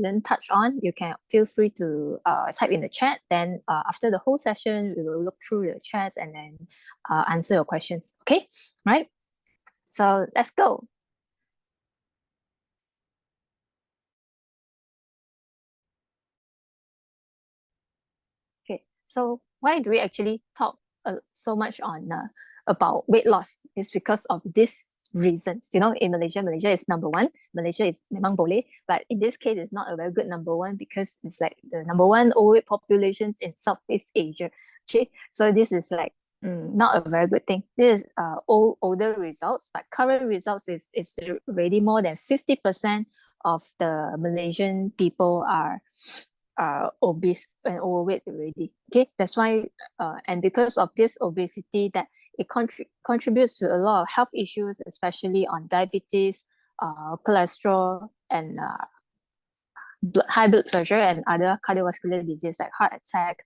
didn't touch on, you can feel free to type in the chat. Then after the whole session, we will look through the chats and then answer your questions. Okay, right? So let's go. Okay, so why do we actually talk so much on about weight loss? It's because of this reason. You know, in Malaysia is number one. Malaysia is memang boleh, but in this case, it's not a very good number one because it's like the number one overweight populations in Southeast Asia. Okay, so this is like not a very good thing. This is older results, but current results is already more than 50% of the Malaysian people are obese and overweight already. Okay, that's why and because of this obesity, that it contributes to a lot of health issues, especially on diabetes, cholesterol, and high blood pressure and other cardiovascular disease like heart attack,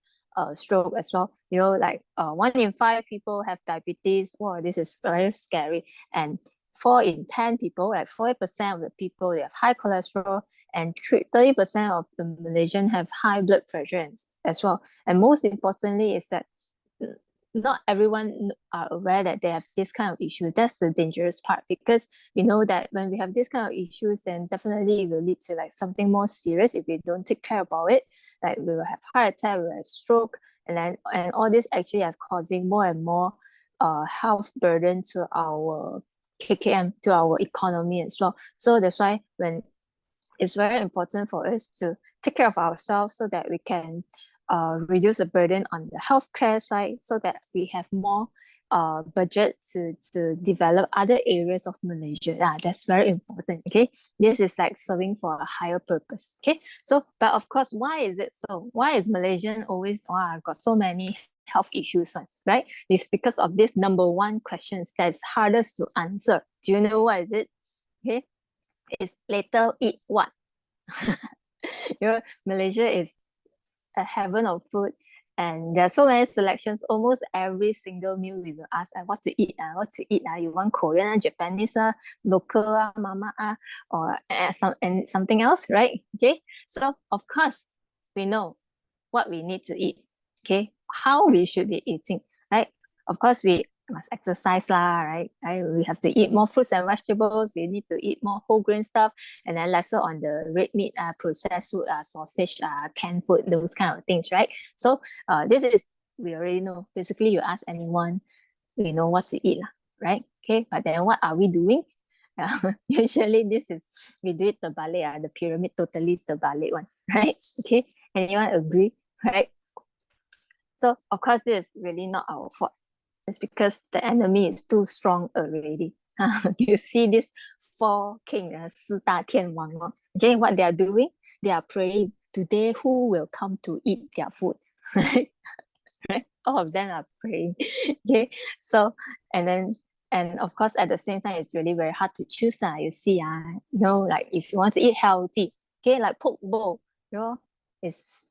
stroke as well. You know, like 1 in 5 people have diabetes. Wow, this is very scary. And 4 in 10 people, like 40% of the people, they have high cholesterol, and 30% of the Malaysian have high blood pressure as well. And most importantly is that not everyone are aware that they have this kind of issue. That's the dangerous part, because we know that when we have this kind of issues, then definitely it will lead to like something more serious if we don't take care about it. Like we will have heart attack, we will have stroke, and all this actually is causing more and more health burden to our KKM, to our economy as well. So that's why when it's very important for us to take care of ourselves so that we can reduce the burden on the healthcare side, so that we have more budget to develop other areas of Malaysia. Yeah, that's very important. Okay, this is like serving for a higher purpose. Okay, so but of course, why is it so? Why is Malaysian always got so many health issues, right? It's because of this number one questions that's hardest to answer. Do you know what is it? Okay, it's later eat what? You know, Malaysia is a heaven of food, and there are so many selections. Almost every single meal we will ask, what to eat? What to eat? You want Korean, Japanese, local, mama, or something else, right? Okay, so of course we know what we need to eat. Okay, how we should be eating, right? Of course we must exercise lah, right? We have to eat more fruits and vegetables. We need to eat more whole grain stuff, and then lesser on the red meat, processed food, sausage, canned food, those kind of things, right? So this is, we already know. Basically, you ask anyone, we know what to eat lah, right? Okay, but then what are we doing? Usually this is, we do it terbalik, the pyramid totally terbalik one, right? Okay, anyone agree, right? So of course, this is really not our fault. It's because the enemy is too strong already. You see this four king, 四大天王, okay, what they are doing? They are praying, today who will come to eat their food, right? Right? All of them are praying. Okay, so and of course at the same time it's really very hard to choose. You see, you know, like if you want to eat healthy, okay, like pork bowl, you know, it's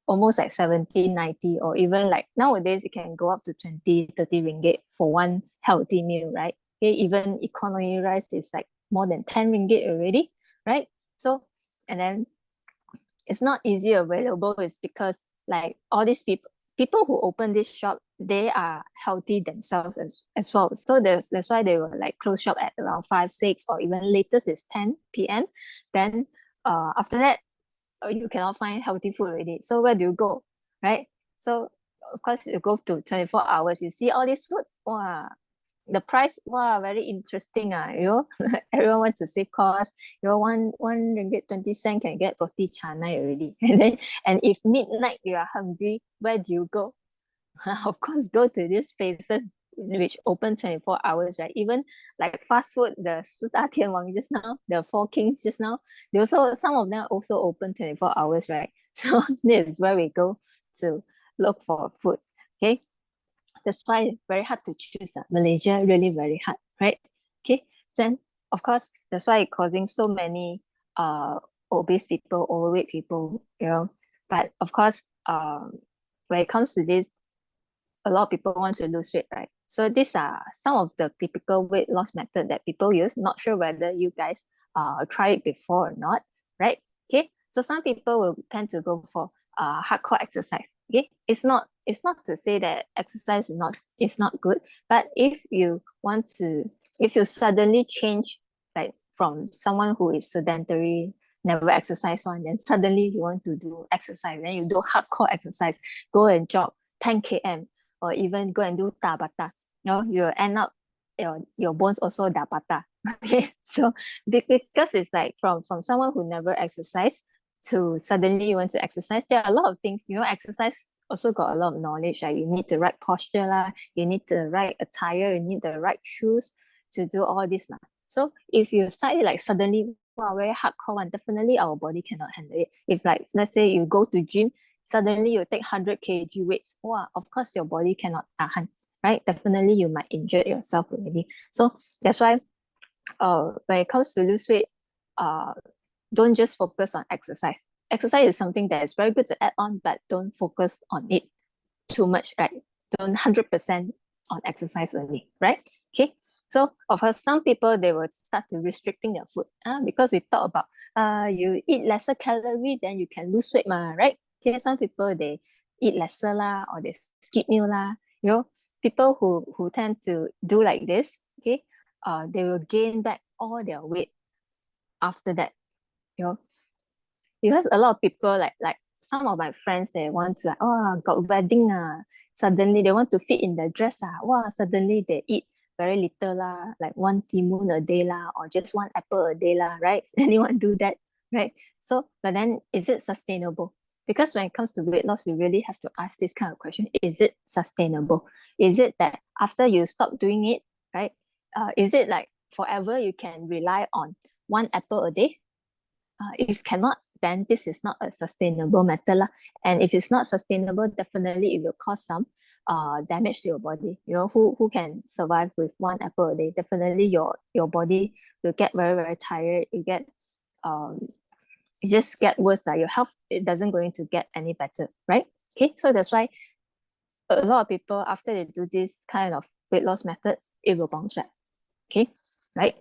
almost like 17.90, or even like nowadays it can go up to 20-30 ringgit for one healthy meal, right? Okay, even economy rice is like more than 10 ringgit already, right? So, and then it's not easy available is because like all these people who open this shop, they are healthy themselves as well. So that's why they will like close shop at around 5-6, or even latest is 10 p.m. Then after that you cannot find healthy food already. So where do you go, right? So of course you go to 24 hours, you see all these food, wow, the price, wow, very interesting. You know, everyone wants to save cost. You know, one ringgit 20 cent can get roti canai already. And if midnight you are hungry, where do you go? Of course, go to these places which open 24 hours, right? Even like fast food, the 四大天王 just now, the four kings just now, they also, some of them also open 24 hours, right? So this is where we go to look for food. Okay, that's why it's very hard to choose. Malaysia really very hard, right? Okay, then of course that's why it's causing so many obese people, overweight people, you know. But of course, when it comes to this, a lot of people want to lose weight, right? So these are some of the typical weight loss method that people use. Not sure whether you guys try it before or not, right? Okay, So some people will tend to go for hardcore exercise. Okay, it's not to say that exercise is not good, but if you suddenly change, like from someone who is sedentary, never exercise one, then suddenly you want to do exercise, then you do hardcore exercise, go and jog 10 km, or even go and do tabata, you'll end up your bones also dabata. Okay, so because it's like from someone who never exercise to suddenly you want to exercise, there are a lot of things. Exercise also got a lot of knowledge. Like you need the right posture lah, you need the right attire, you need the right shoes to do all this lah. So if you start it like suddenly, wow, very hardcore one, definitely our body cannot handle it. If like let's say you go to gym, suddenly you take 100 kg weights, wow, of course your body cannot tahan, right? Definitely you might injure yourself already. So that's why when it comes to lose weight, uh, don't just focus on exercise. Exercise is something that is very good to add on, but don't focus on it too much, right? Don't 100% on exercise only, right? Okay. So of course, some people, they will start to restricting their food, because we talk about you eat lesser calorie, then you can lose weight, right? Okay, some people, they eat lesser lah, or they skip meal lah. People who tend to do like this, okay, they will gain back all their weight after that, you know because a lot of people, like some of my friends, they want to, like, oh, got wedding, suddenly they want to fit in the dress, wow, suddenly they eat very little lah, like one timun a day lah, or just one apple a day lah, right? Anyone do that, right? So but then, is it sustainable? Because when it comes to weight loss, we really have to ask this kind of question: is it sustainable? Is it that after you stop doing it, right, is it like forever you can rely on one apple a day? If cannot, then this is not a sustainable method lah. And if it's not sustainable, definitely it will cause some damage to your body. Who can survive with one apple a day? Definitely your body will get very, very tired. It just get worse. Your health, it doesn't going to get any better, right? Okay, so that's why a lot of people, after they do this kind of weight loss method, it will bounce back. Okay, right?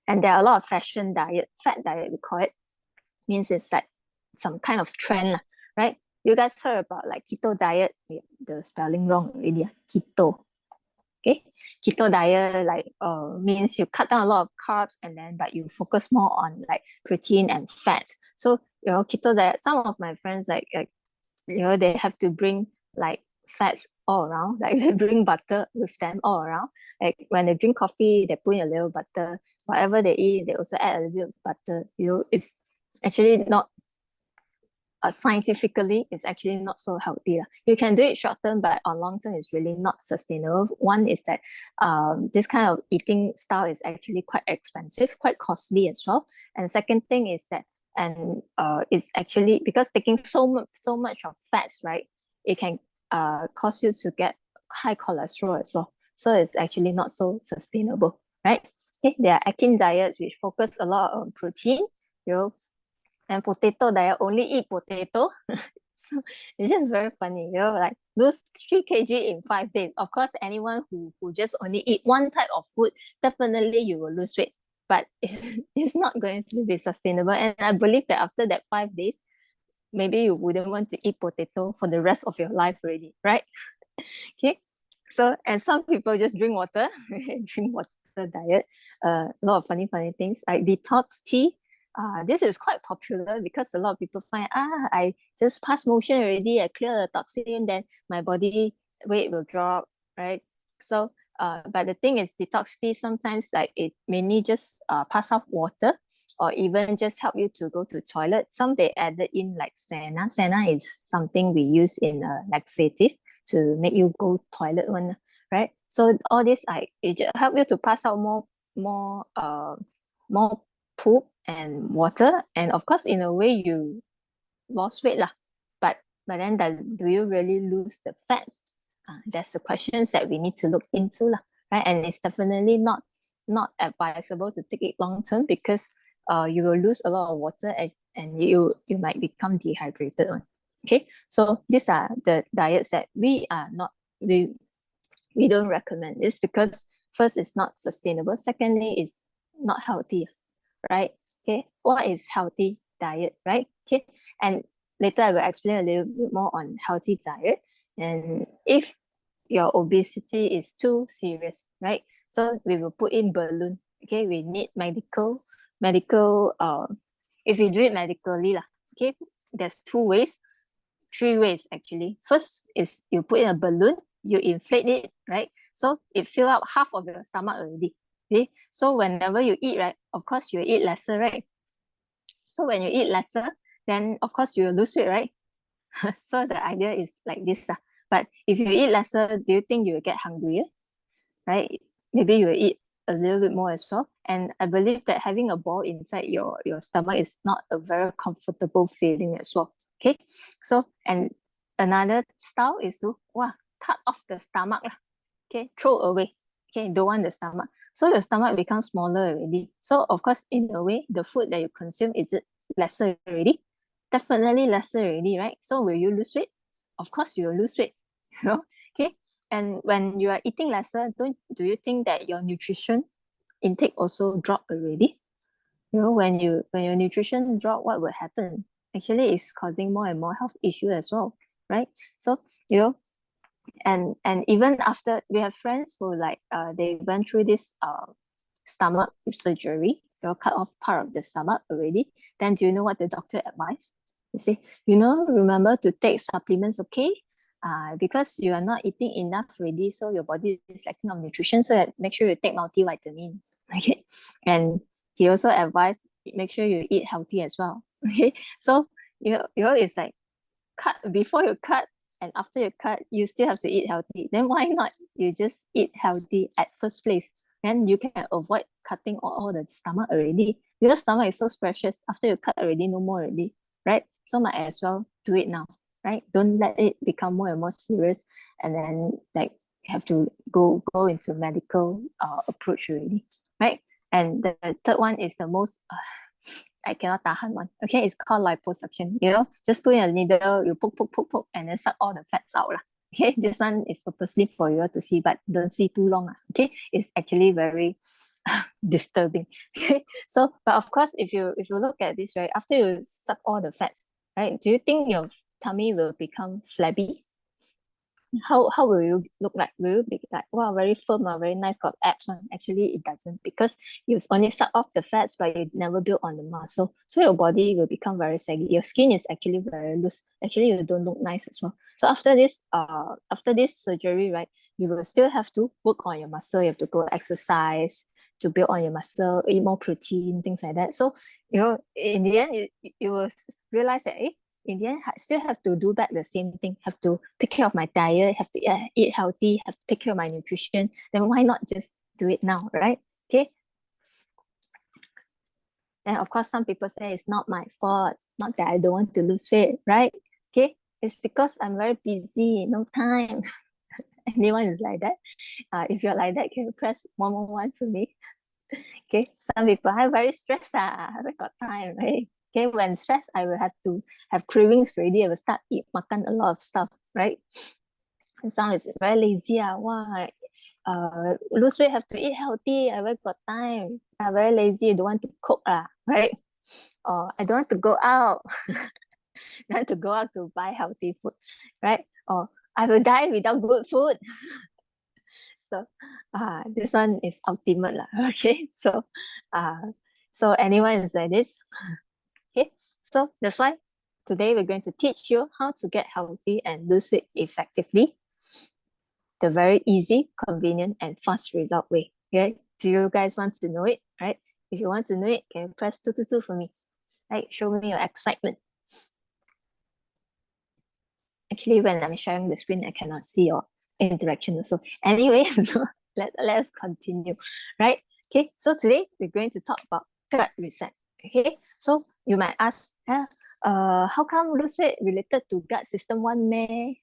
And there are a lot of fashion diet, fat diet, we call it. Means it's like some kind of trend, right? You guys heard about like keto diet? The spelling wrong already. Keto. Okay, keto diet, like means you cut down a lot of carbs, and then but you focus more on like protein and fats. So keto diet, some of my friends, like they have to bring like fats all around, like they bring butter with them all around. Like when they drink coffee, they put in a little butter. Whatever they eat, they also add a little bit of butter. It's actually not scientifically, it's actually not so healthy. You can do it short term, but on long term, it's really not sustainable. One is that this kind of eating style is actually quite expensive, quite costly as well. And second thing is that, and it's actually because taking so much of fats, right? It can cause you to get high cholesterol as well. So it's actually not so sustainable, right? Okay, there are Atkins diets which focus a lot on protein, and potato diet, only eat potato. So it's just very funny, like lose 3 kg in 5 days. Of course, anyone who just only eat one type of food, definitely you will lose weight. But it's not going to be sustainable. And I believe that after that 5 days, maybe you wouldn't want to eat potato for the rest of your life already, right? Okay. So, and some people just drink water, drink water diet. A lot of funny things like detox tea. This is quite popular because a lot of people find, I just pass motion already, I clear the toxin, then my body weight will drop, right? So, but the thing is, detox tea sometimes, like, it mainly just pass off water, or even just help you to go to toilet. Some they added in like senna. Senna is something we use in a laxative to make you go toilet one, right? So all this, it just help you to pass out more poop and water, and of course, in a way, you lost weight lah. But then, do you really lose the fats? That's the questions that we need to look into lah, right? And it's definitely not advisable to take it long term, because you will lose a lot of water, and you might become dehydrated. Okay, so these are the diets that we don't recommend. This because first, it's not sustainable. Secondly, it's not healthy, right? Okay, what is healthy diet, right? Okay, and later I will explain a little bit more on healthy diet. And if your obesity is too serious, right? So we will put in balloon. Okay, we need medical. If you do it medically lah, okay, there's two ways, three ways actually. First is you put in a balloon, you inflate it, right? So it fill up half of your stomach already. Okay, so whenever you eat, right, of course you eat lesser, right? So when you eat lesser, then of course you will lose weight, right? So the idea is like this. But if you eat lesser, do you think you will get hungrier? Right? Maybe you will eat a little bit more as well. And I believe that having a ball inside your stomach is not a very comfortable feeling as well. Okay. So and another style is to cut off the stomach. Okay, throw away. Okay, don't want the stomach. So the stomach becomes smaller already. So of course, in a way, the food that you consume is it lesser already? Definitely lesser already, right? So will you lose weight? Of course, you will lose weight. You know, okay. And when you are eating lesser, do you think that your nutrition intake also drop already? You know, when your nutrition drop, what will happen? Actually, it's causing more and more health issue as well, right? So you know, and even after, we have friends who like they went through this stomach surgery, they'll cut off part of the stomach already. Then do you know what the doctor advised? You say, remember to take supplements, okay? Because you are not eating enough already, so your body is lacking of nutrition, so make sure you take multivitamin. Okay. And he also advised, make sure you eat healthy as well. Okay. So it's like, cut before you cut and after you cut, you still have to eat healthy. Then why not you just eat healthy at first place? Then you can avoid cutting all the stomach already. Because stomach is so precious. After you cut already, no more already, right? So might as well do it now, right? Don't let it become more and more serious, and then like have to go into medical approach already, right? And the third one is the most I cannot tahan one. Okay, it's called liposuction. Just put in a needle, you poke, and then suck all the fats out lah. Okay, this one is purposely for you to see, but don't see too long. Okay, it's actually very disturbing. Okay, so but of course, if you look at this, right, after you suck all the fats, right, do you think your tummy will become flabby? How will you look like? Will you be like, wow, very firm or very nice, got abs on? Actually, it doesn't, because you only suck off the fats, but you never build on the muscle. So your body will become very saggy. Your skin is actually very loose. Actually, you don't look nice as well. So after this surgery, right, you will still have to work on your muscle. You have to go exercise to build on your muscle, eat more protein, things like that. So in the end, you will realize that in the end, I still have to do back the same thing. Have to take care of my diet, have to eat healthy, have to take care of my nutrition. Then why not just do it now, right? Okay. And of course, some people say it's not my fault, not that I don't want to lose weight, right? Okay. It's because I'm very busy, no time. Anyone is like that? If you're like that, can you press 111 for me? Okay. Some people are very stressed. I haven't got time, right? Okay, when stressed, I will have to have cravings already. I will start makan a lot of stuff, right? And some is very lazy. Why? Lose weight, have to eat healthy. I haven't got time. I'm very lazy. I don't want to cook, right? Or I don't want to go out. Don't want to go out to buy healthy food, right? Or I will die without good food. So, this one is ultimate, lah. Okay, so anyone is like this. Okay, so that's why today we're going to teach you how to get healthy and lose weight effectively. The very easy, convenient, and fast result way. Okay, do you guys want to know it? Right? If you want to know it, can you press 222 for me? Right? Show me your excitement. Actually, when I'm sharing the screen, I cannot see your interaction also. Anyway, so let's continue. Right? Okay, so today we're going to talk about gut reset. Okay, so you might ask, how come lose weight related to gut system one meh?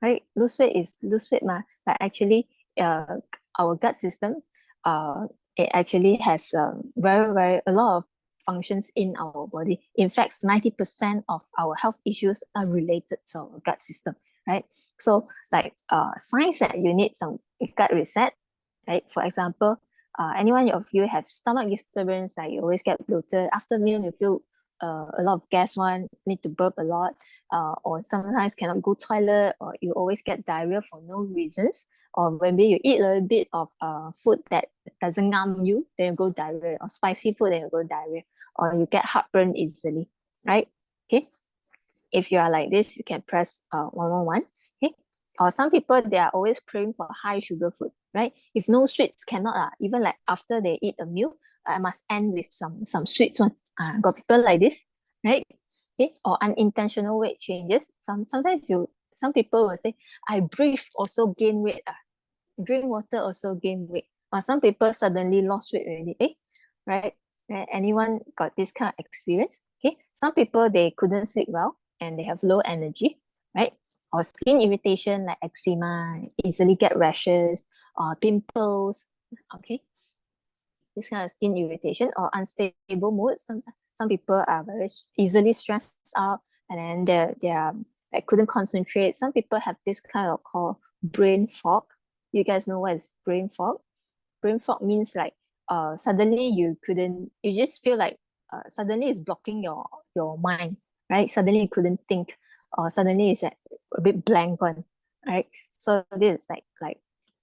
Right? Lose weight is lose weight ma. But actually, our gut system, it actually has very a lot of functions in our body. In fact, 90% of our health issues are related to our gut system, right? So like signs that you need some gut reset, right? For example, Anyone of you have stomach disturbance, like you always get bloated after meal, you feel a lot of gas, one need to burp a lot, or sometimes cannot go toilet, or you always get diarrhea for no reasons, or maybe you eat a little bit of food that doesn't numb you, then you go diarrhea, or spicy food, then you go diarrhea, or you get heartburn easily, right? Okay. If you are like this, you can press 111. Okay. Or some people, they are always craving for high sugar food, right? If no sweets, cannot. Even like after they eat a meal, I must end with some sweets one. Got people like this, right? Okay. Or unintentional weight changes. Some people will say, I breathe also gain weight. Drink water also gain weight. Or some people suddenly lost weight already. Right? Anyone got this kind of experience? Okay. Some people, they couldn't sleep well and they have low energy, right? Or skin irritation like eczema, easily get rashes or pimples. Okay. This kind of skin irritation or unstable mood. Some people are very easily stressed out, and then they're like couldn't concentrate. Some people have this kind of called brain fog. You guys know what is brain fog? Brain fog means like suddenly you just feel like suddenly it's blocking your mind, right? Suddenly you couldn't think, or suddenly it's like a bit blank one, right? So this is like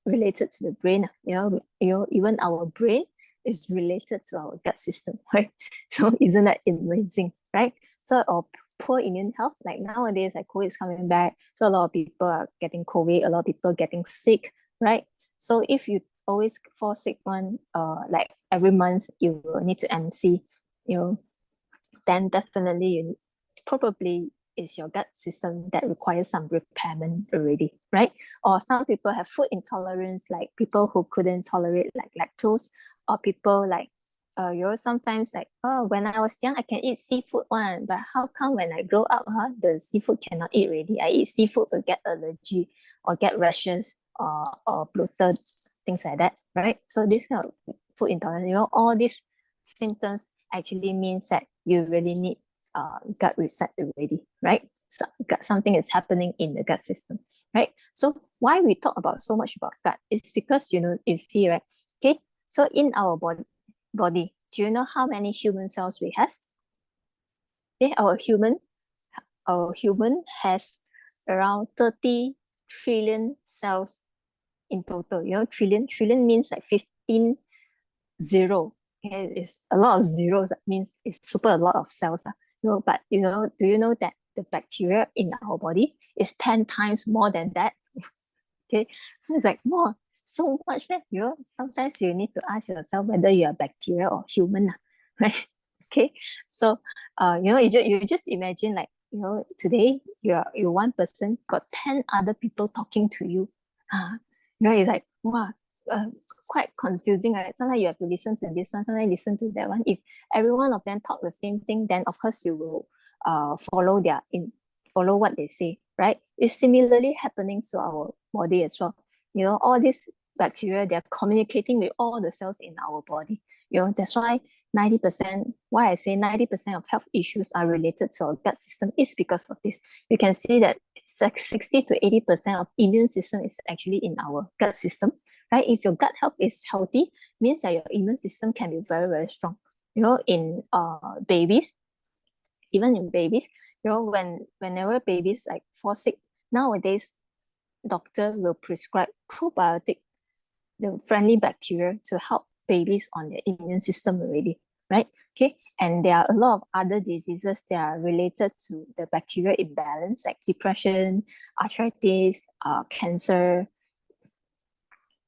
related to the brain. Even our brain is related to our gut system, right? So isn't that amazing, right? So or poor immune health, like nowadays, like COVID is coming back, so a lot of people are getting COVID, a lot of people getting sick, right? So if you always fall sick one, like every month you will need to MC, you know, then definitely you probably is your gut system that requires some repairment already, right? Or some people have food intolerance, like people who couldn't tolerate like lactose, or people like sometimes like, oh, when I was young I can eat seafood one, but how come when I grow up, the seafood cannot eat already? I eat seafood to get allergy or get rashes or bloated, things like that, right? So this kind of food intolerance, all these symptoms actually means that you really need gut reset already, right? So something is happening in the gut system, right? So why we talk about so much about gut is because you see, right? Okay, so in our body, do you know how many human cells we have? Okay, our human has around 30 trillion cells in total. Trillion means like 15 zero. Okay, it's a lot of zeros. That means it's super a lot of cells. But do you know that the bacteria in our body is 10 times more than that? Okay, so it's like more, so much. Sometimes you need to ask yourself whether you are bacteria or human, right? Okay, so you just imagine like today you're one person, got 10 other people talking to you. It's like wow, uh, quite confusing, right? Sometimes you have to listen to this one, sometimes listen to that one. If every one of them talk the same thing, then of course you will follow what they say, right? It's similarly happening to our body as well. All these bacteria, they're communicating with all the cells in our body. That's why 90%, why I say 90% of health issues are related to our gut system is because of this. You can see that it's like 60 to 80% of immune system is actually in our gut system, right? If your gut health is healthy, means that your immune system can be very, very strong. In babies, even in babies, whenever babies like fall sick, nowadays doctor will prescribe probiotic, the friendly bacteria, to help babies on their immune system already, right? Okay, and there are a lot of other diseases that are related to the bacterial imbalance, like depression, arthritis, cancer.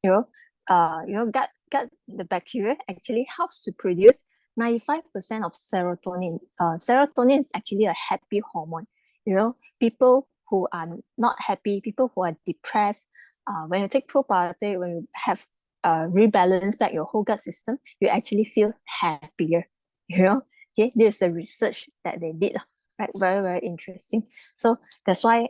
Gut, the bacteria actually helps to produce 95% of serotonin. Serotonin is actually a happy hormone. People who are not happy, people who are depressed, when you take probiotic, when you have rebalance back your whole gut system, you actually feel happier. Okay, this is the research that they did, right? Very, very interesting. So that's why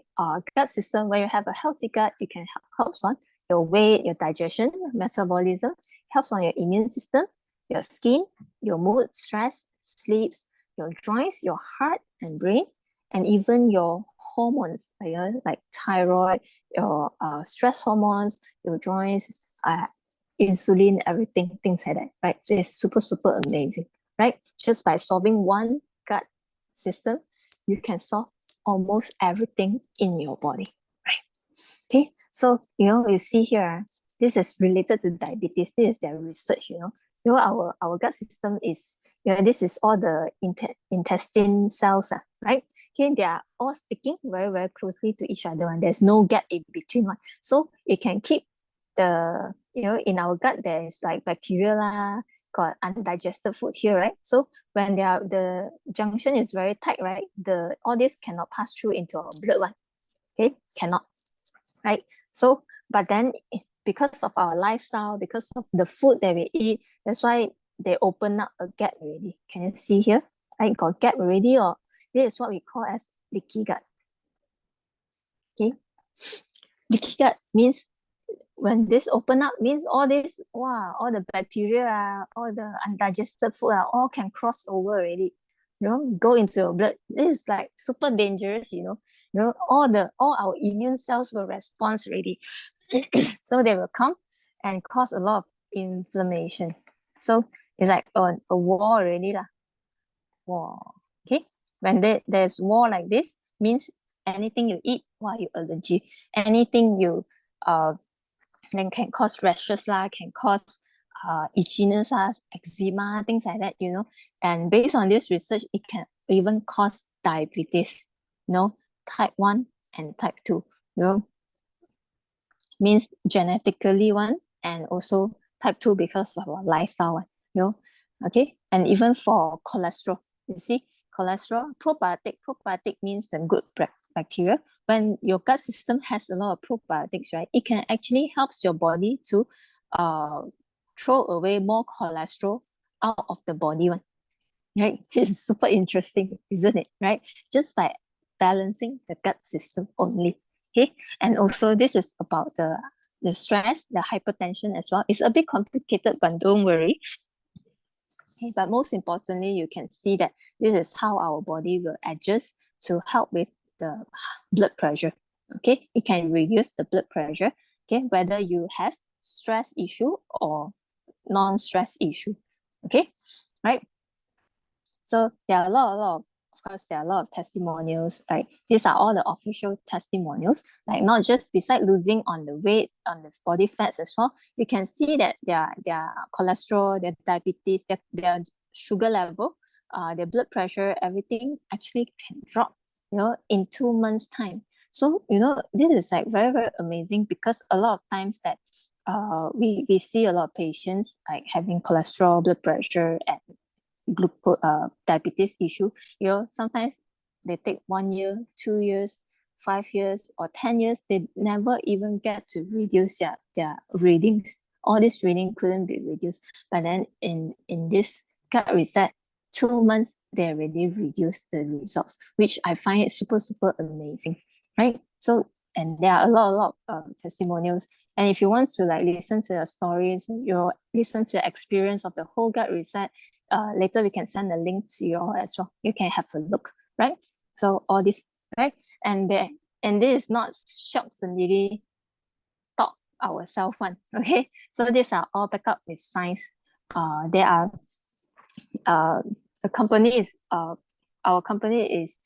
gut system, when you have a healthy gut, it can help on your weight, your digestion, metabolism, helps on your immune system, your skin, your mood, stress, sleeps, your joints, your heart and brain, and even your hormones, like thyroid, your stress hormones, your joints, insulin, everything, things like that, right? So it's super, super amazing, right? Just by solving one gut system, you can solve almost everything in your body, right? Okay, so you see here, this is related to diabetes. This is their research. Our gut system is, this is all the intestine cells, right? Okay, they are all sticking very, very closely to each other, and there's no gap in between one. So it can keep the, in our gut, there is like bacteria lah, got undigested food here, right? So when the junction is very tight, right, all this cannot pass through into our blood one. Okay, cannot, right? So, but then because of our lifestyle, because of the food that we eat, that's why they open up a gap already. Can you see here? I got gap already, or this is what we call as leaky gut. Okay, leaky gut means when this open up means all this, wow, all the bacteria, all the undigested food all can cross over already. Go into your blood. This is like super dangerous. All our immune cells will respond already. So they will come and cause a lot of inflammation. So it's like a war already lah. War. Okay. When there's war like this, means anything you eat, you allergy. Anything you then can cause rashes lah, can cause itchiness, eczema, things like that. And based on this research, it can even cause diabetes. Type 1 and type 2. Means genetically one, and also type 2 because of our lifestyle one. Okay, and even for cholesterol, you see, cholesterol, probiotic means the good bacteria. When your gut system has a lot of probiotics, right, it can actually helps your body to throw away more cholesterol out of the body one, right? It's super interesting, isn't it, right? Just by balancing the gut system only. Okay, and also this is about the stress, the hypertension as well. It's a bit complicated, but don't worry. Okay, but most importantly, you can see that this is how our body will adjust to help with the blood pressure. Okay, it can reduce the blood pressure. Okay, whether you have stress issue or non-stress issue. Okay, right? So there are a lot of course, there are a lot of testimonials, right? These are all the official testimonials, like not just beside losing on the weight, on the body fats as well. You can see that their cholesterol, their diabetes, their sugar level, their blood pressure, everything actually can drop, in 2 months' time. So, this is like very, very amazing, because a lot of times that we see a lot of patients like having cholesterol, blood pressure, and diabetes issue. Sometimes they take 1 year, 2 years, 5 years, or 10 years. They never even get to reduce their readings. All this reading couldn't be reduced. But then in this gut reset, 2 months, they already reduced the results, which I find it super, super amazing, right? So, and there are a lot of testimonials. And if you want to like listen to the stories, listen to the experience of the whole gut reset, later we can send a link to you all as well. You can have a look, right? So all this, right? And this is not shock sendiri thought ourselves one, okay? So these are all backed up with science. There are the company is our company is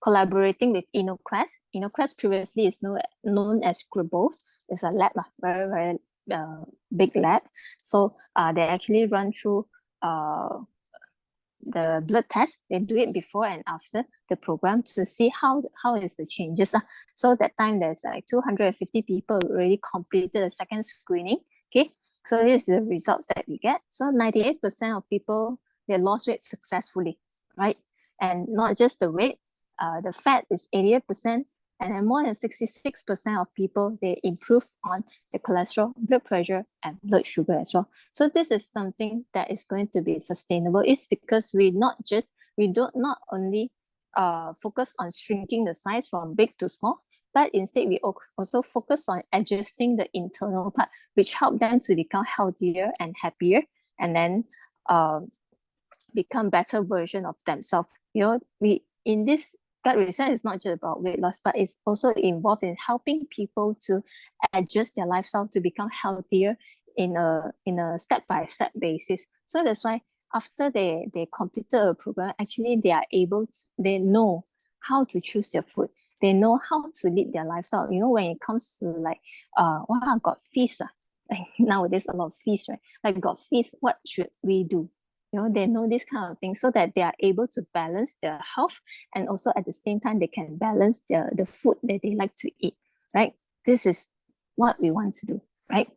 collaborating with InnoQuest. InnoQuest previously is known as Gribbles. It's a lab, very, very big lab. So they actually run through the blood test. They do it before and after the program to see how is the changes. So that time there's like 250 people already completed the second screening. Okay, so this is the results that we get. So 98% of people, they lost weight successfully, right? And not just the weight, the fat is 88%, and then more than 66% of people, they improve on the cholesterol, blood pressure, and blood sugar as well. So this is something that is going to be sustainable. It's because we do not only focus on shrinking the size from big to small, but instead we also focus on adjusting the internal part, which help them to become healthier and happier, and then become better version of themselves. We in this gut reset is not just about weight loss, but it's also involved in helping people to adjust their lifestyle to become healthier in a step-by-step basis. So that's why after they completed a program, actually they know how to choose their food. They know how to lead their lifestyle. When it comes to like, wow, got feast. Like nowadays a lot of feast, right? Like got feast, what should we do? They know this kind of thing so that they are able to balance their health, and also at the same time they can balance the food that they like to eat, right? This is what we want to do, right?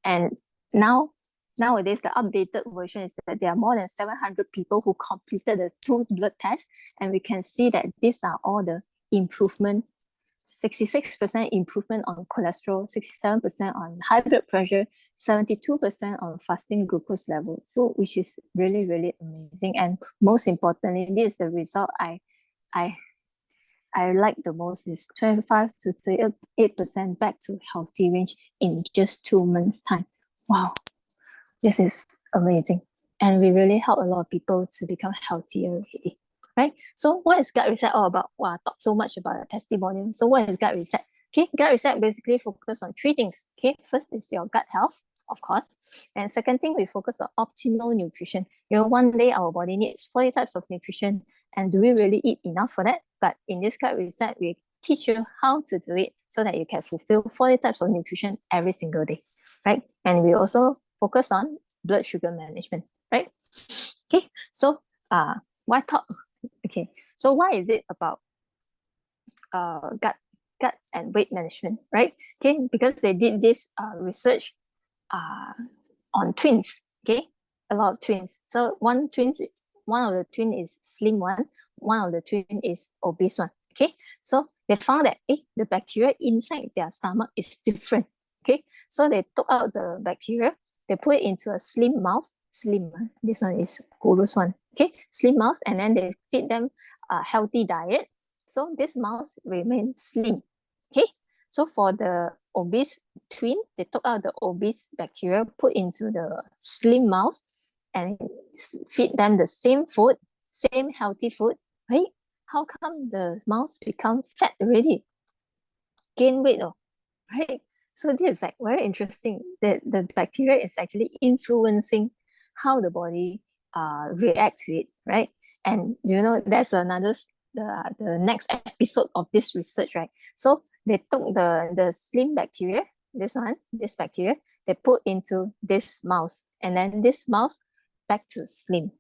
And nowadays, the updated version is that there are more than 700 people who completed the 2 blood tests, and we can see that these are all the improvement. 66% improvement on cholesterol, 67% on high blood pressure, 72% on fasting glucose level, so which is really, really amazing. And most importantly, this is the result I like the most, is 25 to 38% back to healthy range in just 2 months' time. Wow, this is amazing. And we really help a lot of people to become healthier already, right? So what is gut reset all about? Wow, I talked so much about a testimonial. So what is gut reset? Okay, gut reset basically focus on 3 things. Okay, first is your gut health, of course. And second thing, we focus on optimal nutrition. One day our body needs 40 types of nutrition. And do we really eat enough for that? But in this gut reset, we teach you how to do it so that you can fulfill 40 types of nutrition every single day, right? And we also focus on blood sugar management, right? Okay, so why talk? Okay, so why is it about gut and weight management, right? Okay, because they did this research on twins. Okay, a lot of twins. So one of the twin is slim one of the twin is obese one. Okay, so they found that the bacteria inside their stomach is different. Okay, so they took out the bacteria, they put it into a slim mouse. This one is Goro's one. Okay, slim mouse, and then they feed them a healthy diet. So this mouse remains slim. Okay, so for the obese twin, they took out the obese bacteria, put into the slim mouse, and feed them the same food, same healthy food, right? How come the mouse become fat already? Gain weight, right? So this is like very interesting that the bacteria is actually influencing how the body reacts to it, right? And that's another the next episode of this research, right? So they took the slim bacteria, this bacteria, they put into this mouse, and then this mouse back to slim.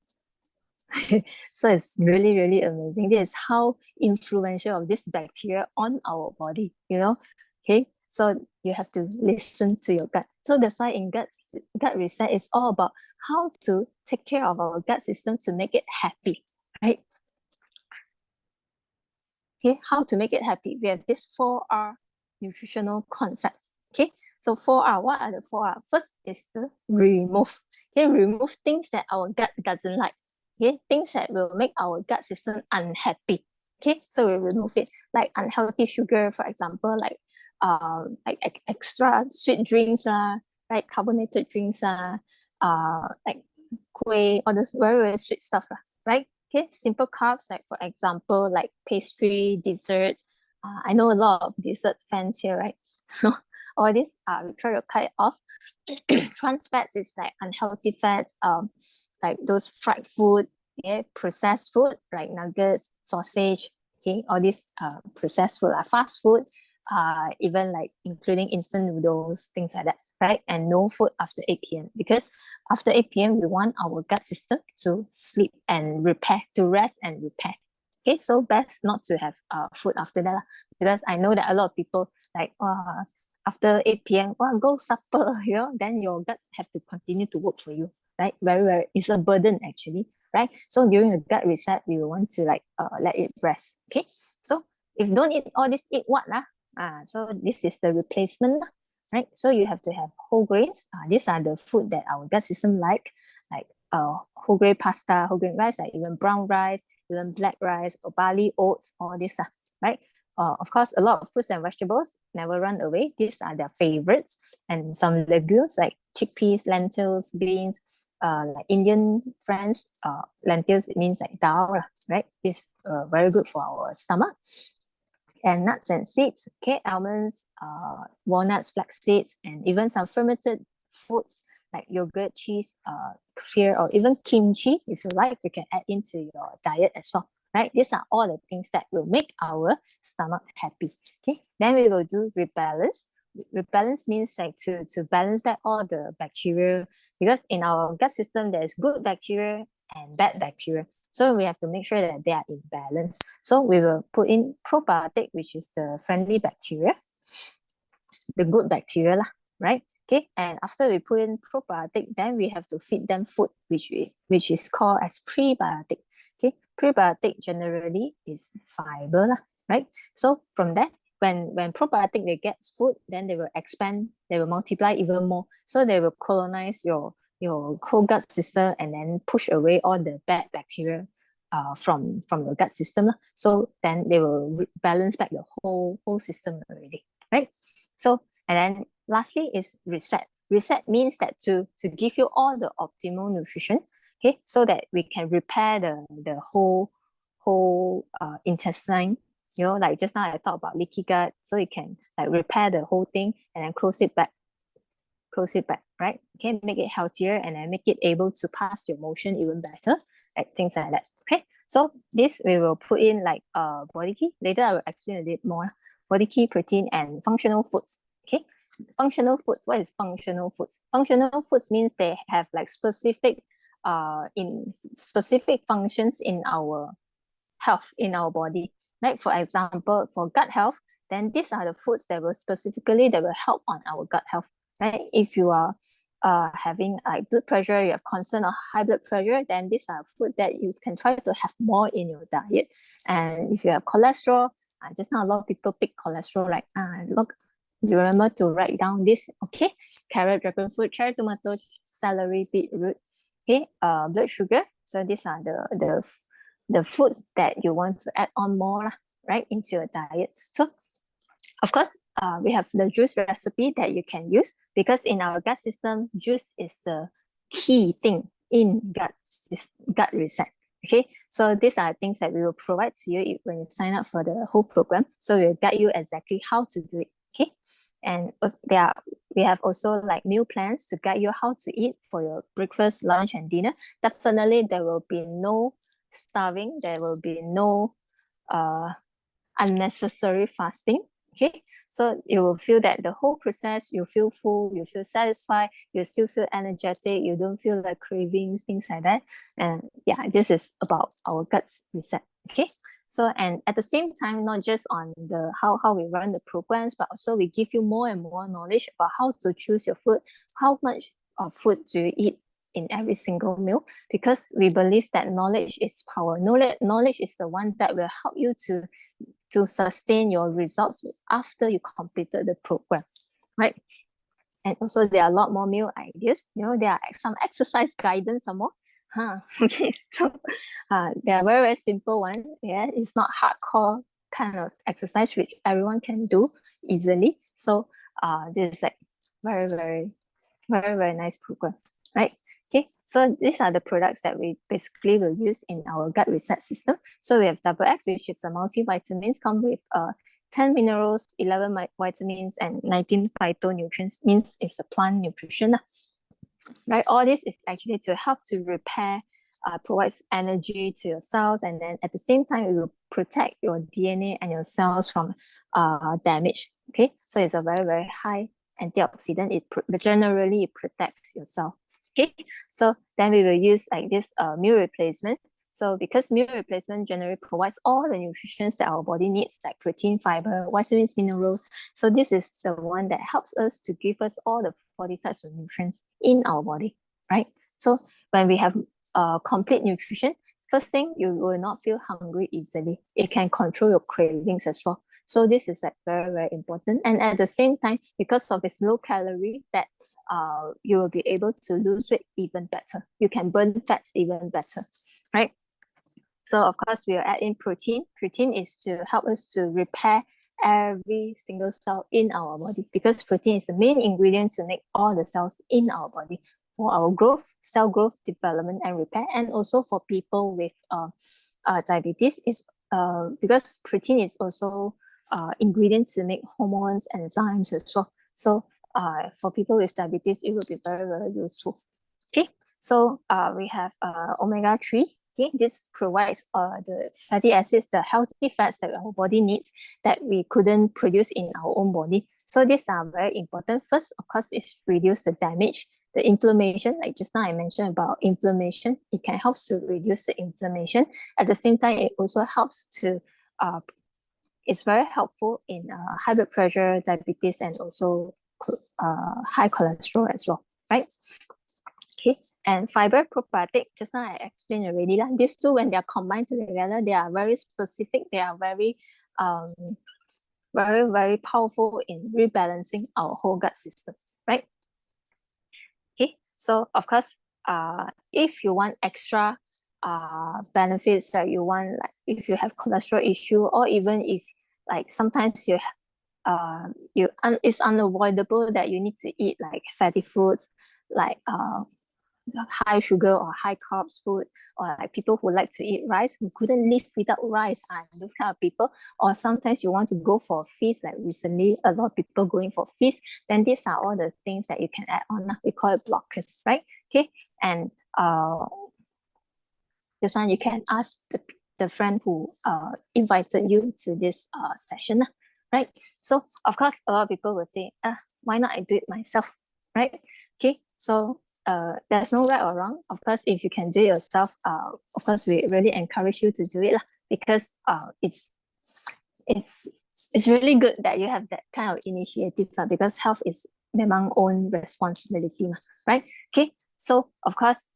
So it's really, really amazing. This is how influential of this bacteria on our body, Okay, so you have to listen to your gut. So that's why in gut reset is all about how to take care of our gut system to make it happy, right? Okay, how to make it happy? We have this 4R nutritional concept. Okay, so 4R, what are the 4R? First is to remove. Okay, remove things that our gut doesn't like. Okay, things that will make our gut system unhappy. Okay, so we remove it, like unhealthy sugar, for example, like extra sweet drinks, right? Carbonated drinks, like kueh, all this very, very sweet stuff, right? Okay, simple carbs, like for example, like pastry, desserts. I know a lot of dessert fans here, right? So all this, we try to cut it off. Trans fats is like unhealthy fats, like those fried food, yeah, processed food like nuggets, sausage, okay, all these processed food, fast food, even like including instant noodles, things like that, right? And no food after 8 p.m. because after 8 p.m. we want our gut system to sleep and repair, to rest and repair. Okay, so best not to have food after that, because I know that a lot of people like after 8 p.m. Go supper, then your gut have to continue to work for you, right? Very, very, it's a burden actually, right? So during the gut reset, we want to like let it rest. Okay, so if you don't eat all this, eat what lah? So this is the replacement, right? So you have to have whole grains. These are the food that our gut system like whole grain pasta, whole grain rice, like even brown rice, even black rice, or barley, oats, all this, right? Of course, a lot of fruits and vegetables never run away. These are their favorites. And some legumes like chickpeas, lentils, beans, like Indian friends, lentils, it means like dal, right? It's very good for our stomach. and nuts and seeds, okay, almonds, walnuts, flax seeds, and even some fermented foods like yogurt, cheese, kefir, or even kimchi, if you like, you can add into your diet as well. Right, these are all the things that will make our stomach happy. Okay, then we will do rebalance. Rebalance means like to balance back all the bacteria, because in our gut system there's good bacteria and bad bacteria, so we have to make sure that they are in balance. So we will put in probiotic, which is the friendly bacteria, the good bacteria lah, right? Okay, and after we put in probiotic, then we have to feed them food, which is called as prebiotic. Okay, prebiotic generally is fiber lah, right? So from that, when probiotic they get food, then they will expand, they will multiply even more. So they will colonize your whole gut system and then push away all the bad bacteria from your gut system lah. So then they will balance back the whole system already, right? So, and then lastly is reset. Reset means that to give you all the optimal nutrition, okay, so that we can repair the whole intestine. You know, like just now I talked about leaky gut, so you can like repair the whole thing and then close it back, right? Okay, make it healthier and then make it able to pass your motion even better, like things like that. Okay, so this we will put in like body key. Later I will explain a bit more. Body key, protein, and functional foods. Okay, functional foods. What is functional foods? Functional foods means they have like specific in specific functions in our health, in our body. Like for example, for gut health, then these are the foods that will specifically that will help on our gut health. Right? If you are having like blood pressure, you have concern of high blood pressure, then these are food that you can try to have more in your diet. And if you have cholesterol, just now a lot of people pick cholesterol, like look, you remember to write down this, okay? Carrot, dragon fruit, cherry tomato, celery, beetroot, okay? Blood sugar. So these are the foods that you want to add on more, right, into your diet. So of course, we have the juice recipe that you can use, because in our gut system, juice is the key thing in gut reset. Okay, so these are things that we will provide to you when you sign up for the whole program. So we'll guide you exactly how to do it. Okay, and we have also like meal plans to guide you how to eat for your breakfast, lunch, and dinner. Definitely, there will be no starving. There will be no unnecessary fasting. Okay, so you will feel that the whole process, you feel full, you feel satisfied, you still feel energetic, you don't feel like cravings, things like that. And yeah, this is about our guts reset. Okay, so and at the same time, not just on the how we run the programs, but also we give you more and more knowledge about how to choose your food, how much of food do you eat in every single meal, because we believe that knowledge is power. Knowledge is the one that will help you to sustain your results after you completed the program, right? And also there are a lot more meal ideas. You know, there are some exercise guidance some more. Okay, so they are very, very simple one. Yeah, it's not hardcore kind of exercise which everyone can do easily. So this is like very, very, very, very nice program, right? Okay, so these are the products that we basically will use in our gut reset system. So we have double X, which is a multivitamins, come with 10 minerals, 11 vitamins, and 19 phytonutrients, means it's a plant nutrition. Right, all this is actually to help to repair, provides energy to your cells, and then at the same time, it will protect your DNA and your cells from damage. Okay, so it's a very, very high antioxidant. Generally it protects your cell. Okay, so then we will use like this meal replacement. So because meal replacement generally provides all the nutrition that our body needs, like protein, fiber, vitamins, minerals. So this is the one that helps us to give us all the 40 types of nutrients in our body, right? So when we have complete nutrition, first thing, you will not feel hungry easily. It can control your cravings as well. So this is like very, very important. And at the same time, because of its low calorie, that you will be able to lose weight even better. You can burn fats even better, right? So of course, we'll add in protein. Protein is to help us to repair every single cell in our body, because protein is the main ingredient to make all the cells in our body for our growth, cell growth, development, and repair. And also for people with diabetes, is because protein is also ingredients to make hormones, enzymes as well. So for people with diabetes, it will be very, very useful. Okay, so we have omega-3. Okay, this provides the fatty acids, the healthy fats that our body needs that we couldn't produce in our own body. So these are very important. First, of course, is reduce the damage, the inflammation. Like just now I mentioned about inflammation, it can help to reduce the inflammation. At the same time, it also helps to it's very helpful in high blood pressure, diabetes, and also high cholesterol as well, right? Okay, and fiber probiotic, just now I explained already. These two, when they are combined together, they are very specific. They are very, very, very powerful in rebalancing our whole gut system, right? Okay, so of course, if you want extra benefits that you want, like if you have cholesterol issue, or even if like sometimes it's unavoidable that you need to eat like fatty foods, like high sugar or high carbs foods, or like people who like to eat rice, who couldn't live without rice, and those kind of people. Or sometimes you want to go for a feast, like recently a lot of people going for feast, then these are all the things that you can add on. We call it blockers, right? Okay, and this one you can ask the friend who invited you to this session, right? So of course a lot of people will say, why not I do it myself, right? Okay, so there's no right or wrong. Of course, if you can do it yourself, of course we really encourage you to do it, because it's really good that you have that kind of initiative, because health is memang own responsibility, right? Okay, so of course,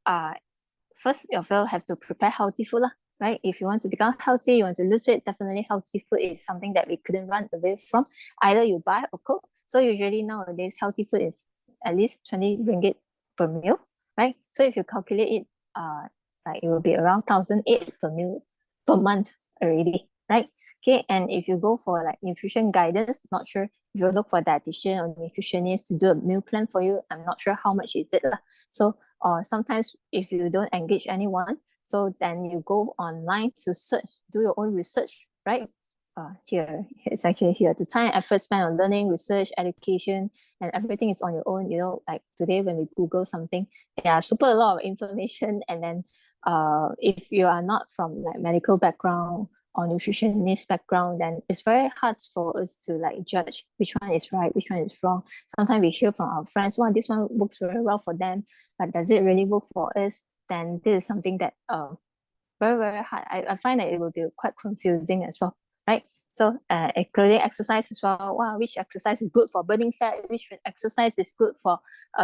first you will have to prepare healthy food, right? If you want to become healthy, you want to lose weight, definitely healthy food is something that we couldn't run away from. Either you buy or cook. So usually nowadays, healthy food is at least 20 ringgit per meal, right? So if you calculate it, like it will be around 1,008 per meal per month already, right? Okay, and if you go for like nutrition guidance, not sure if you look for a dietitian or nutritionist to do a meal plan for you, I'm not sure how much is it. So sometimes if you don't engage anyone, so then you go online to search, do your own research, right? Here, it's actually here. The time and effort spent on learning, research, education, and everything is on your own. You know, like today when we Google something, there are super a lot of information. And then if you are not from like medical background or nutritionist background, then it's very hard for us to like judge which one is right, which one is wrong. Sometimes we hear from our friends, well, this one works very well for them, but does it really work for us? Then this is something that very, very hard. I find that it will be quite confusing as well, right? So including exercise as well. Wow, which exercise is good for burning fat? Which exercise is good for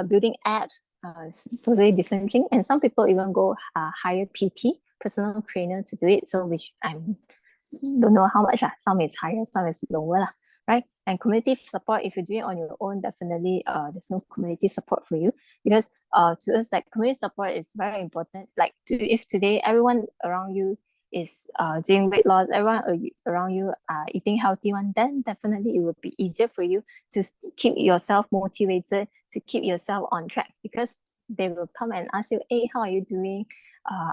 building abs? It's totally different thing. And some people even go hire PT, personal trainer, to do it. So which I don't know how much. Some is higher, some is lower, right? And community support, if you do it on your own, definitely there's no community support for you, because to us, like, community support is very important. Like if today everyone around you is doing weight loss, everyone around you are eating healthy one, then definitely it will be easier for you to keep yourself motivated, to keep yourself on track, because they will come and ask you, hey, how are you doing?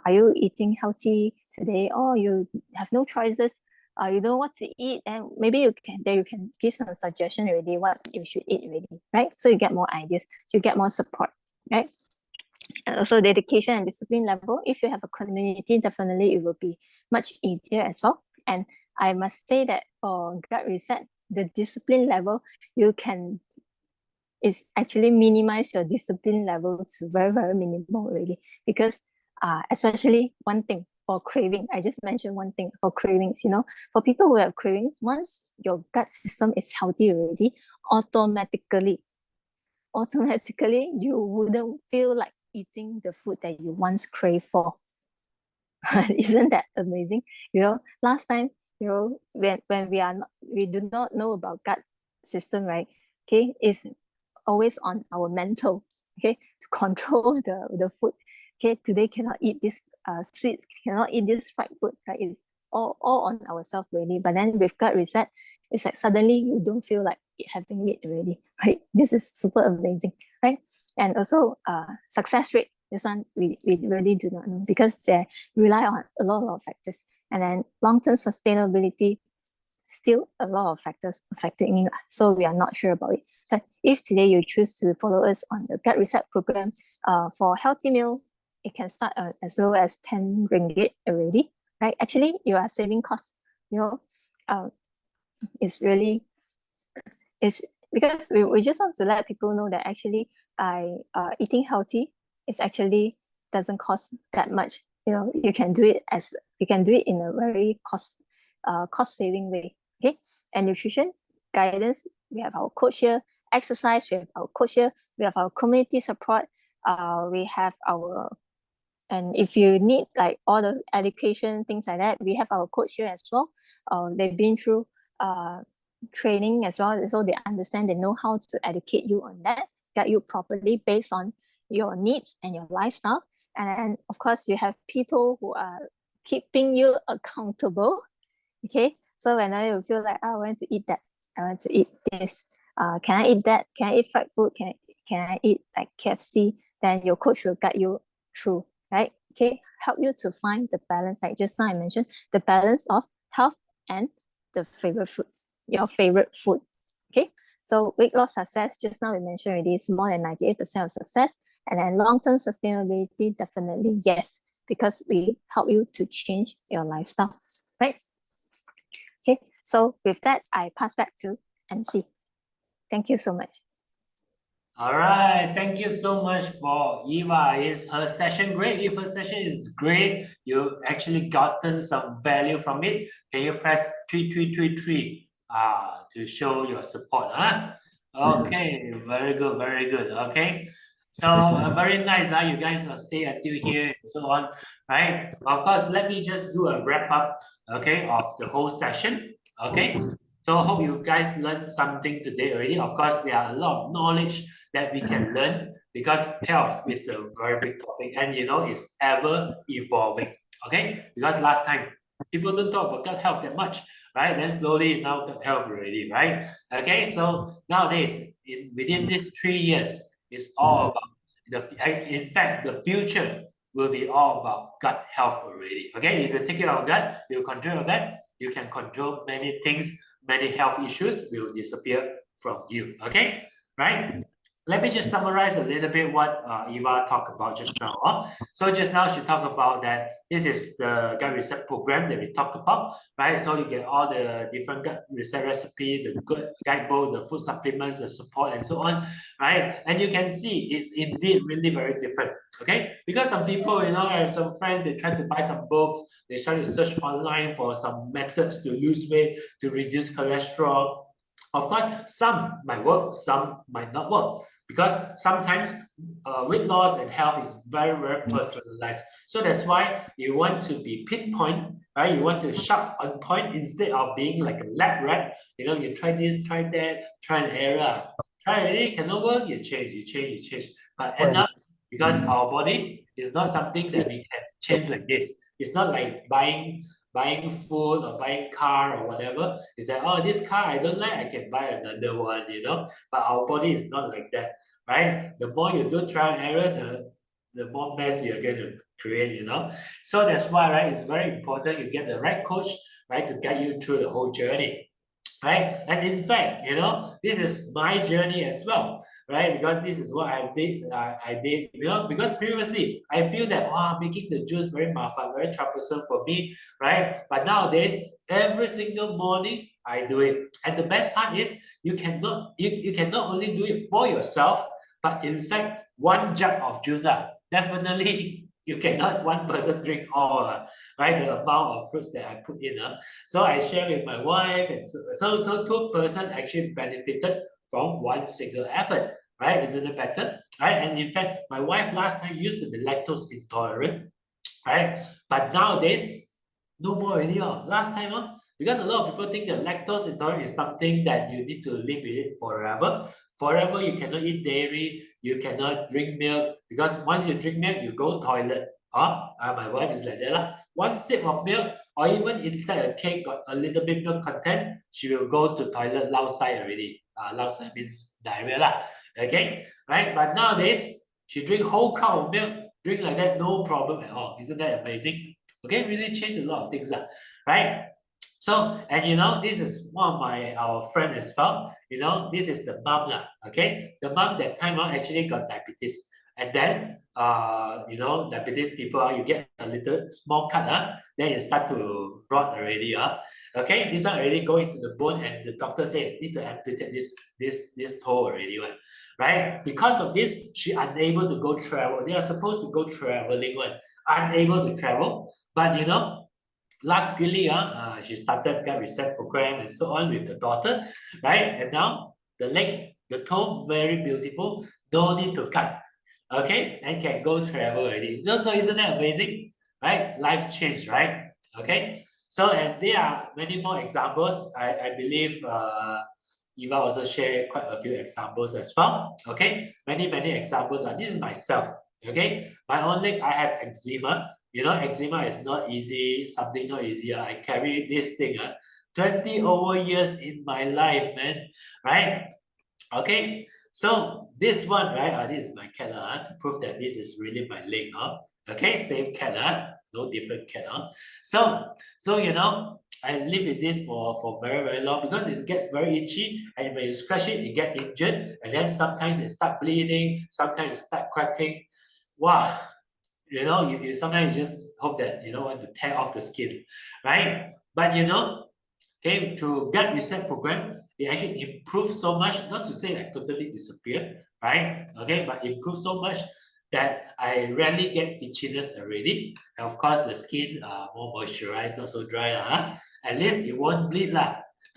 Are you eating healthy today? Or you have no choices, you don't know what to eat, and maybe you can give some suggestion already what you should eat already, right? So you get more ideas, you get more support, right? And also dedication and discipline level. If you have a community, definitely it will be much easier as well. And I must say that for gut reset, the discipline level, you can is actually minimize your discipline level to very, very minimal already, because especially one thing for craving, I just mentioned one thing for cravings, for people who have cravings, once your gut system is healthy already, automatically you wouldn't feel like eating the food that you once craved for. Isn't that amazing? Last time, when we do not know about gut system, right? Okay, it's always on our mental, okay, to control the food. Okay, today cannot eat this sweet, cannot eat this fried food, right? It's all on ourselves really. But then with gut reset, it's like suddenly you don't feel like having it already, right? This is super amazing, right? And also success rate, this one we really do not know, because they rely on a lot of factors. And then long-term sustainability, still a lot of factors affecting it. So we are not sure about it. But if today you choose to follow us on the gut reset program, for healthy meal, it can start as low as 10 ringgit already, right? Actually, you are saving costs. It's really, it's because we just want to let people know that actually eating healthy is actually doesn't cost that much. You can do it in a very cost saving way. Okay. And nutrition guidance, we have our coach here. Exercise, we have our coach here. We have our community support. We have our, and if you need like all the education, things like that, we have our coach here as well. They've been through training as well, so they understand, they know how to educate you on that, guide you properly based on your needs and your lifestyle. And then of course you have people who are keeping you accountable. Okay, so whenever you feel like, oh, I want to eat that, I want to eat this, can I eat that, can I eat fried food, can I eat like KFC, then your coach will guide you through, right? Okay, help you to find the balance, like just now I mentioned, the balance of health and the favorite food, your favorite food. Okay, so weight loss success, just now we mentioned already, is more than 98% of success. And then long-term sustainability, definitely yes, because we help you to change your lifestyle, right? Okay, so with that, I pass back to MC. Thank you so much. All right, thank you so much for Eva. Is her session great? If her session is great, you actually gotten some value from it. Can you press 3333 to show your support? Huh? Okay, very good, very good. Okay, so very nice. You guys stay until here and so on, right? Of course, let me just do a wrap up, okay, of the whole session. Okay, so hope you guys learned something today already. Of course, there are a lot of knowledge that we can learn because health is a very big topic and it's ever evolving. Okay, because last time people don't talk about gut health that much, right? Then slowly now gut health already, right? Okay, so nowadays within these 3 years, it's all about in fact, the future will be all about gut health already. Okay, if you take care of gut, you control your gut, you can control many things, many health issues will disappear from you. Okay, right? Let me just summarize a little bit what Eva talked about just now. So just now she talked about that this is the gut reset program that we talked about, right? So you get all the different gut reset recipe, the good guidebook, the food supplements, the support, and so on, right? And you can see it's indeed really very different, okay? Because some people, I have some friends, they try to buy some books, they try to search online for some methods to lose weight, to reduce cholesterol. Of course, some might work, some might not work because sometimes weight loss and health is very, very personalized. So that's why you want to be pinpoint, right? You want to sharp on point instead of being like a lab rat. You try this, try that, try an error. Try already, cannot work, you change. But end up, because our body is not something that we can change like this. It's not like buying food or buying car or whatever. It's like, oh, this car I don't like, I can buy another one, But our body is not like that, right? The more you do trial and error, the more mess you're going to create, So that's why, right, it's very important you get the right coach, right, to guide you through the whole journey, right? And in fact, this is my journey as well, right? Because this is what I did, because previously I feel that making the juice very mafan, very troublesome for me, right? But nowadays, every single morning I do it, and the best part is you can not only do it for yourself, but in fact, one jug of juice, definitely you cannot one person drink all, right? The amount of fruits that I put in, so I share with my wife, and so two person actually benefited from one single effort, right? Isn't it better, right? And in fact, my wife last time used to be lactose intolerant, right? But nowadays, no more already. Last time, because a lot of people think that lactose intolerant is something that you need to live with it forever. Forever, you cannot eat dairy, you cannot drink milk, because once you drink milk, you go toilet. My wife is like that. One sip of milk, or even inside a cake got a little bit milk content, she will go to toilet outside already. Outside means diarrhea lah. Okay, right? But nowadays, she drink whole cow of milk, drink like that, no problem at all. Isn't that amazing? Okay, really changed a lot of things, right? So, and you know, this is one of our friend as well. You know, this is the mom lah. Okay, the mom that time actually got diabetes, and then you know, diabetes people you get a little small cut then it start to rot already Okay, this one already go into the bone, and the doctor said need to amputate this toe already one, right? Because of this, she unable to go travel. They are supposed to go traveling one, unable to travel, but you know. Luckily, she started get reset program and so on with the daughter, right? And now the leg, the toe, very beautiful. Don't need to cut, okay? And can go travel already. So isn't that amazing, right? Life change, right? Okay. So and there are many more examples. I believe Eva also shared quite a few examples as well. Okay, many examples. This is myself. Okay, my own leg. I have eczema. You know, eczema is not easy, something not easy. I carry this thing 20 over years in my life, man. Right? Okay. So this one, right? This is my cat to prove that this is really my leg. Okay, same cat no different cat So you know, I live with this for very long because it gets very itchy, and when you scratch it, it get injured, and then sometimes it start bleeding, sometimes it start cracking. Wow, you know, you sometimes you just hope that you don't want to tear off the skin, right? But you know, okay, through gut reset program, it actually improves so much, not to say like totally disappear, right? Okay, but improves so much that I rarely get itchiness already. And of course, the skin more moisturized, not so dry. At least it won't bleed.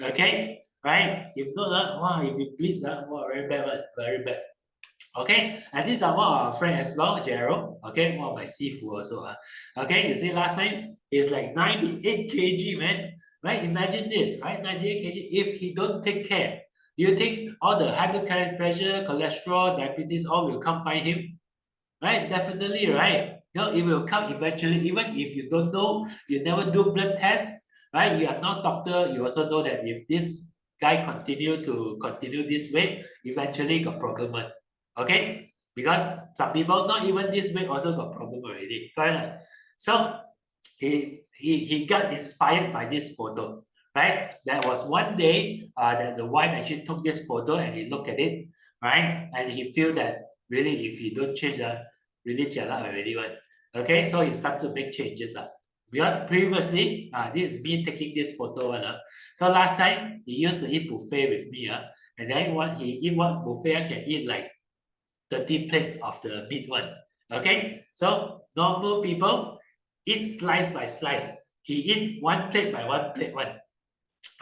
Okay, right? If not, wow, if it bleeds, wow, very bad, very bad. Okay, and these are one of our friend as well, Gerald. Okay, one of my seafood also. Okay, you see last time he's like 98 kg, man. Right? Imagine this, right? 98 kg. If he don't take care, do you think all the high blood pressure, cholesterol, diabetes, all will come find him? Right? Definitely, right? You know, it will come eventually. Even if you don't know, you never do blood test, right? You are not doctor. You also know that if this guy continue this way, eventually got problem one. Okay, because some people not even this way also got problem already. Correct? So he got inspired by this photo, right? There was one day that the wife actually took this photo and he looked at it, right? And he feel that really if he don't change really jialat already one. Okay, so he start to make changes because previously this is me taking this photo one so last time he used to eat buffet with me and then what he eat one buffet can eat like 30 plates of the meat one. Okay, so normal people eat slice by slice. He eat one plate by one plate one.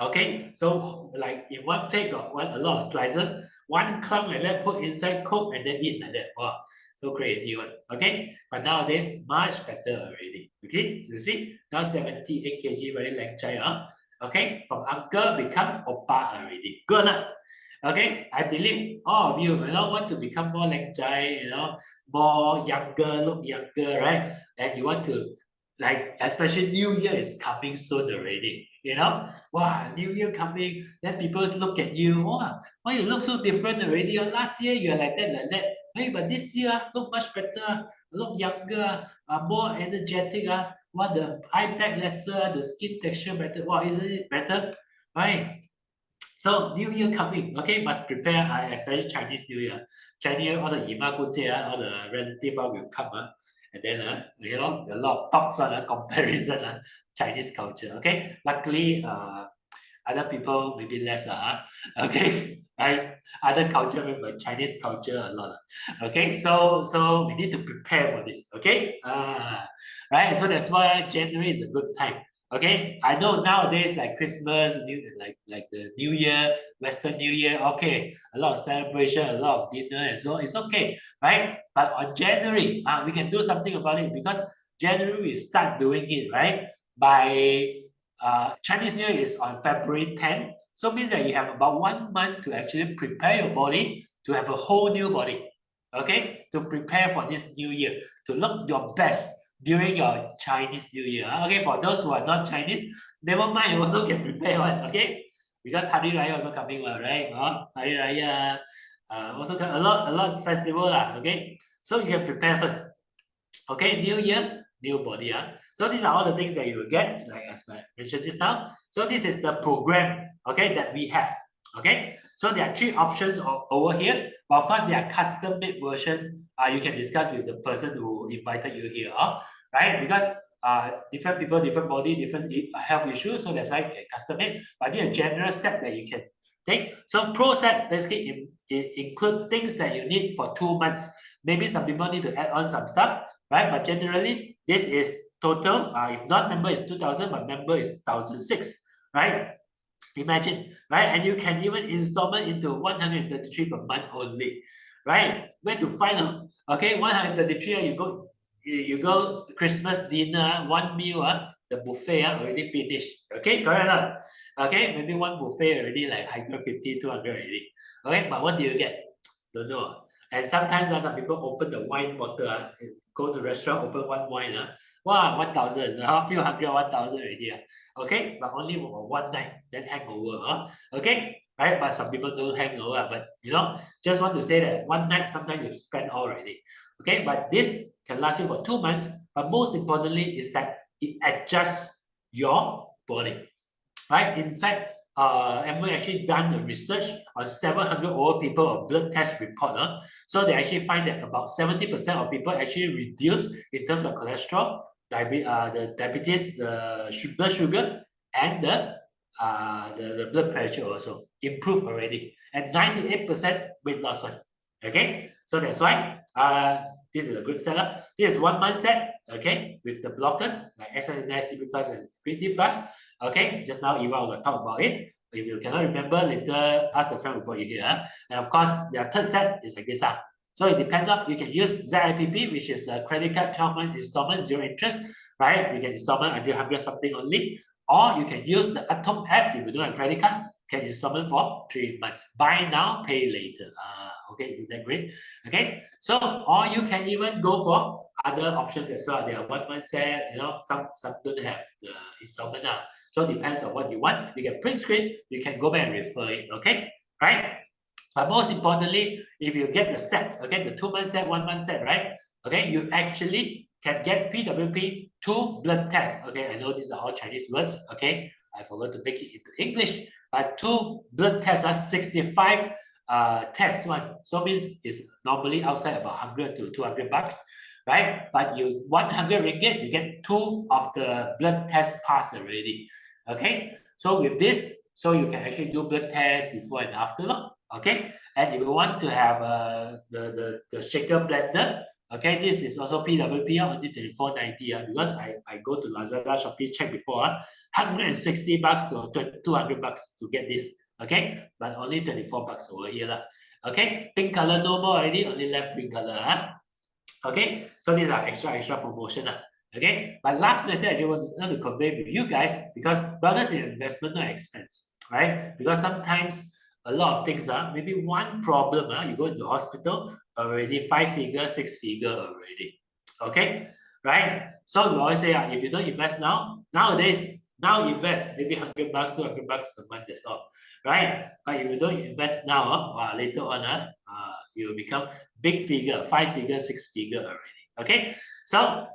Okay, so like in one plate got a lot of slices, one clump like that put inside cook and then eat like that. Wow, so crazy one. Okay, but nowadays much better already. Okay, you see now 78 kg very lang chai Okay, from uncle become oppa already. Good lah. Okay, I believe all of you, you know, want to become more lang chai, you know, more younger, look younger, right? And you want to like, especially New Year is coming soon already. You know, wow, New Year coming, then people look at you, wow, why you look so different already? Last year you are like that, like that. Hey, but this year look much better, look younger, more energetic. What the eye bag lesser, the skin texture better. Wow, isn't it better? Right. So New Year coming, okay, must prepare, especially Chinese New Year. Chinese New Year, all the Yima Gujie, all the relative will come, and then, you know, a lot of talks on comparison, Chinese culture, okay. Luckily, other people maybe less, okay. Right? Other culture, but Chinese culture a lot. Okay, so we need to prepare for this, okay? Right, so that's why January is a good time. Okay, I know nowadays like Christmas, like the New Year, Western New Year. Okay, a lot of celebration, a lot of dinner, and so on. It's okay, right? But on January, we can do something about it because January we start doing it, right? By Chinese New Year is on February 10th, so means that you have about 1 month to actually prepare your body to have a whole new body. Okay, to prepare for this new year, to look your best during your Chinese New Year. Okay, for those who are not Chinese, never mind, you also can prepare one. Okay, because Hari Raya also coming, right? Hari Raya, also a lot festival lah. Okay, so you can prepare first. Okay, New Year, new body. So these are all the things that you will get, like as I mentioned just now. So this is the program, okay, that we have. Okay, so there are 3 options over here, but of course there are custom made version. You can discuss with the person who invited you here, right? Because different people, different body, different health issues, so that's why you can custom made. But this is a general set that you can take. So pro set basically include things that you need for 2 months. Maybe some people need to add on some stuff, right? But generally, this is total. If not member is 2,000, but member is 1,006, right? Imagine, right? And you can even installment into 133 per month only, right? Where to find? Okay, 133. You go Christmas dinner, one meal. The buffet already finished. Okay, correct or not? Okay, maybe one buffet already like 150, 200 already. Okay, but what do you get? Don't know. And sometimes some people open the wine bottle. Go to restaurant, open one wine. Wow, 1,000, a few hundred, 1,000 already. Okay, but only one night, then hangover. Okay, right? But some people don't hangover, but just want to say that one night sometimes you spend already. Okay, but this can last you for 2 months. But most importantly is that it adjusts your body, right? In fact, MO actually done the research on 700 old people of blood test report. So they actually find that about 70% of people actually reduce in terms of cholesterol, the diabetes, the blood sugar, and the blood pressure also improve already, and 98% weight loss one. Okay, so that's why this is a good seller. This is 1 month set, okay, with the blockers like SNS, CP plus, and PT plus. Okay, just now Eva will talk about it. If you cannot remember, later ask the friend who brought you here. And of course, their third set is like this. So it depends on, you can use ZIPP, which is a credit card 12-month installment, 0 interest, right? You can installment until 100 something only. Or you can use the Atom app. If you don't have credit card, can installment for 3 months. Buy now, pay later. Okay, isn't that great? Okay, so or you can even go for other options as well. There are 1 month set, some don't have the installment. So it depends on what you want. You can print screen, you can go back and refer it, okay? Right? But most importantly, if you get the set, okay, the 2 month set, 1 month set, right? Okay, you actually can get PWP 2 blood tests. Okay, I know these are all Chinese words, okay? I forgot to make it into English, but 2 blood tests are 65 tests one. So means it's normally outside about 100 to 200 bucks, right? But you 100 ringgit, you get 2 of the blood tests passed already. Okay, so with this, so you can actually do blood tests before and after, okay? And if you want to have the shaker blender, okay, this is also PWP only 24.90 because I go to Lazada, Shopee, check before 160 bucks to 200 bucks to get this, okay? But only 24 bucks over here, okay? Pink color no more already, only left green color, okay? So these are extra promotion, okay? But last message I just want to convey with you guys, because wellness is investment, not expense, right? Because sometimes a lot of things maybe one problem you go into hospital already 5 figure, 6 figure already, okay, right? So we always say if you don't invest nowadays invest maybe 100 bucks, 200 bucks per month, that's all, right? But if you don't invest now later on you will become big figure, 5 figure, 6 figure already, okay? So